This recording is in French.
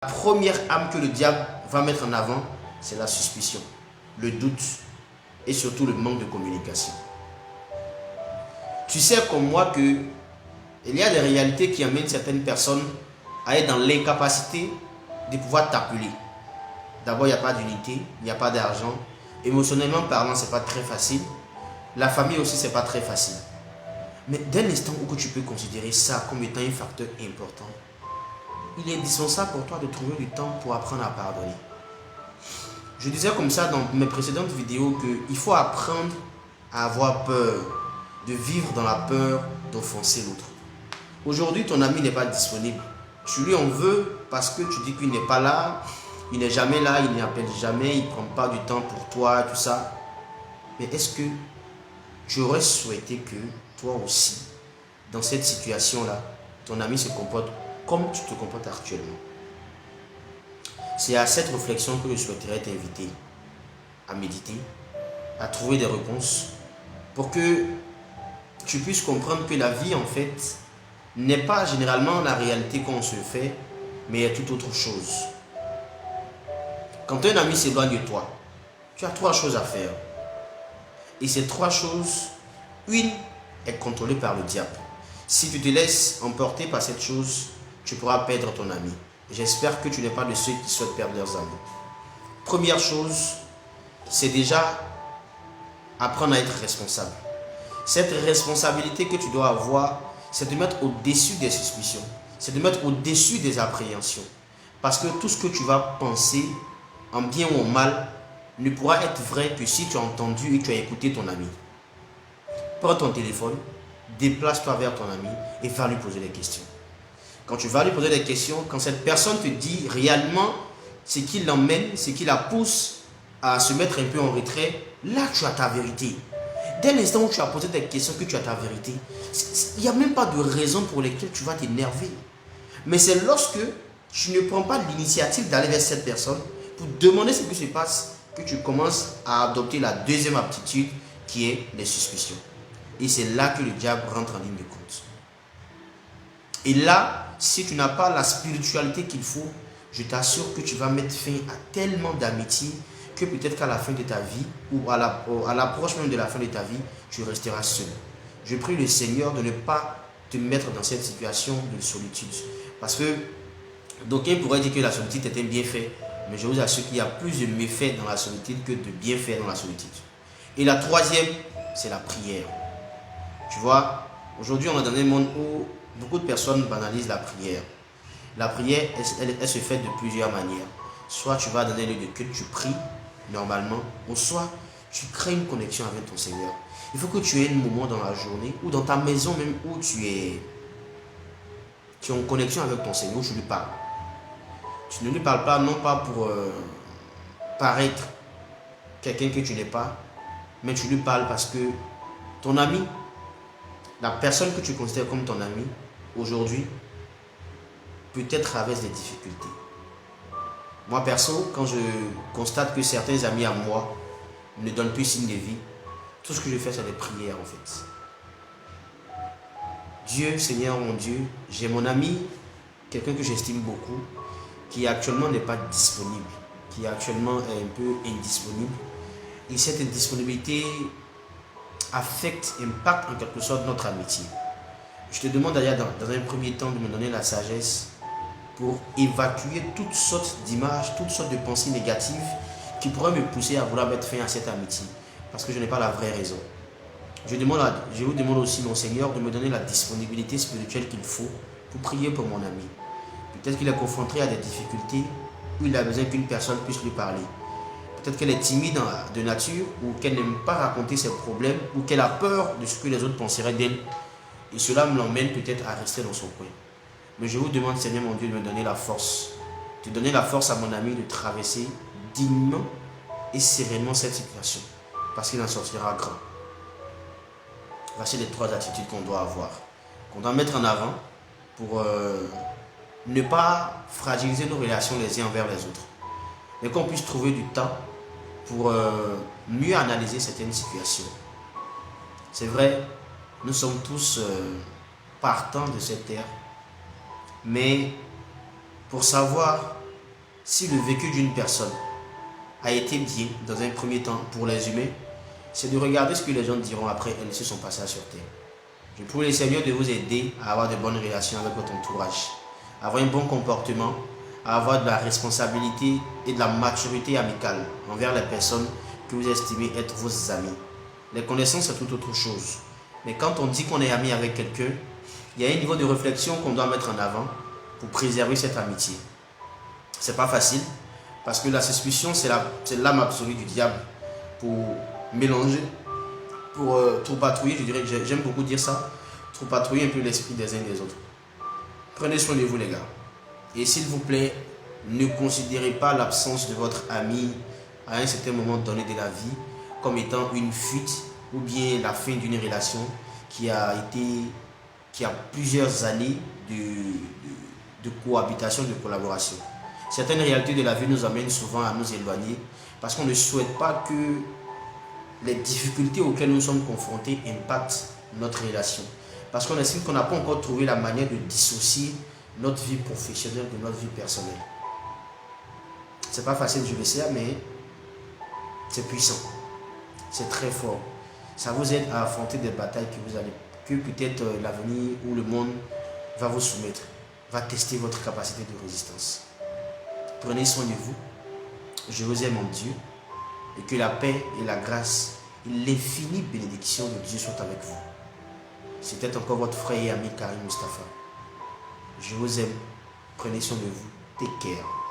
La première âme que le diable va mettre en avant, c'est la suspicion, le doute et surtout le manque de communication. Tu sais comme moi que il y a des réalités qui amènent certaines personnes à être dans l'incapacité de pouvoir t'appeler. D'abord, il n'y a pas d'unité, il n'y a pas d'argent. Émotionnellement parlant, ce n'est pas très facile. La famille aussi, ce n'est pas très facile. Mais dès l'instant où tu peux considérer ça comme étant un facteur important, il est indispensable pour toi de trouver du temps pour apprendre à pardonner. Je disais comme ça dans mes précédentes vidéos qu'il faut apprendre à avoir peur, de vivre dans la peur d'offenser l'autre. Aujourd'hui, ton ami n'est pas disponible. Tu lui en veux parce que tu dis qu'il n'est pas là, il n'est jamais là, il n'appelle jamais, il ne prend pas du temps pour toi, tout ça. Mais est-ce que tu aurais souhaité que toi aussi, dans cette situation-là, ton ami se comporte comme tu te comportes actuellement? C'est à cette réflexion que je souhaiterais t'inviter à méditer, à trouver des réponses pour que tu puisses comprendre que la vie, en fait, n'est pas généralement la réalité qu'on se fait, mais est tout autre chose. Quand un ami s'éloigne de toi, tu as trois choses à faire. Et ces trois choses, une est contrôlée par le diable. Si tu te laisses emporter par cette chose, tu pourras perdre ton ami. J'espère que tu n'es pas de ceux qui souhaitent perdre leurs amis. Première chose, c'est déjà apprendre à être responsable. Cette responsabilité que tu dois avoir, c'est de mettre au-dessus des suspicions. C'est de mettre au-dessus des appréhensions. Parce que tout ce que tu vas penser, en bien ou en mal, ne pourra être vrai que si tu as entendu et que tu as écouté ton ami. Prends ton téléphone, déplace-toi vers ton ami et va lui poser des questions. Quand tu vas lui poser des questions, quand cette personne te dit réellement ce qui l'emmène, ce qui la pousse à se mettre un peu en retrait, là tu as ta vérité. Dès l'instant où tu as posé des questions, que tu as ta vérité, il n'y a même pas de raison pour lesquelles tu vas t'énerver. Mais c'est lorsque tu ne prends pas l'initiative d'aller vers cette personne pour demander ce qui se passe que tu commences à adopter la deuxième aptitude qui est les suspicions. Et c'est là que le diable rentre en ligne de compte. Et là, si tu n'as pas la spiritualité qu'il faut, je t'assure que tu vas mettre fin à tellement d'amitié que peut-être qu'à la fin de ta vie ou à l'approche même de la fin de ta vie, tu resteras seul. Je prie le Seigneur de ne pas te mettre dans cette situation de solitude. Parce que d'aucuns pourraient dire que la solitude est un bienfait, mais je vous assure qu'il y a plus de méfaits dans la solitude que de bienfaits dans la solitude. Et la troisième, c'est la prière. Tu vois, aujourd'hui on est dans un monde où beaucoup de personnes banalisent la prière. La prière, elle se fait de plusieurs manières. Soit tu vas dans un lieu de culte, tu pries normalement, ou soit tu crées une connexion avec ton Seigneur. Il faut que tu aies un moment dans la journée ou dans ta maison même où tu es en connexion avec ton Seigneur, où tu lui parles. Tu ne lui parles pas non pas pour paraître quelqu'un que tu n'es pas, mais tu lui parles parce que ton ami, la personne que tu considères comme ton ami, aujourd'hui, peut-être traverse des difficultés. Moi perso, quand je constate que certains amis à moi ne donnent plus signe de vie, tout ce que je fais, c'est des prières en fait. Dieu, Seigneur mon Dieu, j'ai mon ami, quelqu'un que j'estime beaucoup, qui actuellement n'est pas disponible, qui actuellement est un peu indisponible. Et cette indisponibilité affecte, impacte en quelque sorte notre amitié. Je te demande d'ailleurs dans un premier temps de me donner la sagesse pour évacuer toutes sortes d'images, toutes sortes de pensées négatives qui pourraient me pousser à vouloir mettre fin à cette amitié parce que je n'ai pas la vraie raison. Je vous demande aussi, mon Seigneur, de me donner la disponibilité spirituelle qu'il faut pour prier pour mon ami. Peut-être qu'il est confronté à des difficultés où il a besoin qu'une personne puisse lui parler. Peut-être qu'elle est timide de nature ou qu'elle n'aime pas raconter ses problèmes ou qu'elle a peur de ce que les autres penseraient d'elle. Et cela me l'emmène peut-être à rester dans son coin. Mais je vous demande, Seigneur mon Dieu, de me donner la force. De donner la force à mon ami de traverser dignement et sereinement cette situation. Parce qu'il en sortira grand. Voici les trois attitudes qu'on doit avoir. Qu'on doit mettre en avant pour ne pas fragiliser nos relations les uns envers les autres. Mais qu'on puisse trouver du temps pour mieux analyser certaines situations. C'est vrai, nous sommes tous partants de cette terre. Mais pour savoir si le vécu d'une personne a été bien dans un premier temps pour les humains, c'est de regarder ce que les gens diront après elles se sont passées sur terre. Je prie le Seigneur de vous aider à avoir de bonnes relations avec votre entourage, à avoir un bon comportement, à avoir de la responsabilité et de la maturité amicale envers les personnes que vous estimez être vos amis. Les connaissances, c'est tout autre chose. Mais quand on dit qu'on est ami avec quelqu'un, il y a un niveau de réflexion qu'on doit mettre en avant pour préserver cette amitié. C'est pas facile, parce que la suspicion, c'est l'âme absolue du diable pour mélanger, pour troupatouiller, je dirais, j'aime beaucoup dire ça, troupatouiller un peu l'esprit des uns et des autres. Prenez soin de vous, les gars. Et s'il vous plaît, ne considérez pas l'absence de votre ami à un certain moment donné de la vie comme étant une fuite ou bien la fin d'une relation qui a plusieurs années de cohabitation, de collaboration. Certaines réalités de la vie nous amènent souvent à nous éloigner parce qu'on ne souhaite pas que les difficultés auxquelles nous sommes confrontés impactent notre relation. Parce qu'on estime qu'on n'a pas encore trouvé la manière de dissocier notre vie professionnelle de notre vie personnelle. C'est pas facile, je le sais, mais c'est puissant. C'est très fort. Ça vous aide à affronter des batailles que peut-être l'avenir ou le monde va vous soumettre, va tester votre capacité de résistance. Prenez soin de vous. Je vous aime, mon Dieu. Et que la paix et la grâce et l'infinie bénédiction de Dieu soient avec vous. C'était encore votre frère et ami Karim Mustafa. Je vous aime. Prenez soin de vous. Take care.